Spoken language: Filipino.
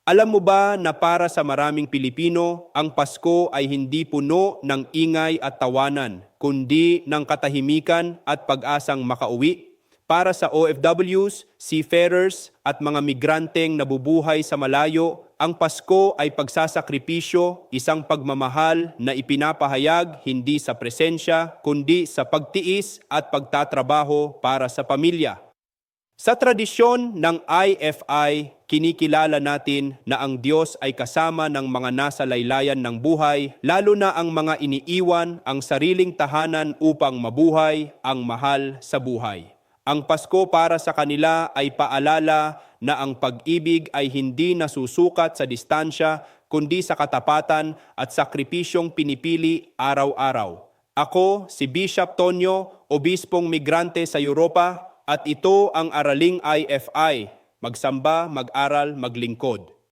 Alam mo ba na para sa maraming Pilipino, ang Pasko ay hindi puno ng ingay at tawanan, kundi ng katahimikan at pag-asang makauwi? Para sa OFWs, seafarers at mga migranteng nabubuhay sa malayo, ang Pasko ay pagsasakripisyo, isang pagmamahal na ipinapahayag hindi sa presensya, kundi sa pagtiis at pagtatrabaho para sa pamilya. Sa tradisyon ng IFI, kinikilala natin na ang Diyos ay kasama ng mga nasa laylayan ng buhay, lalo na ang mga iniiwan ang sariling tahanan upang mabuhay ang mahal sa buhay. Ang Pasko para sa kanila ay paalala na ang pag-ibig ay hindi nasusukat sa distansya, kundi sa katapatan at sakripisyong pinipili araw-araw. Ako, si Bishop Tonyo, obispong migrante sa Europa, at ito ang Araling IFI, magsamba, mag-aral, maglingkod.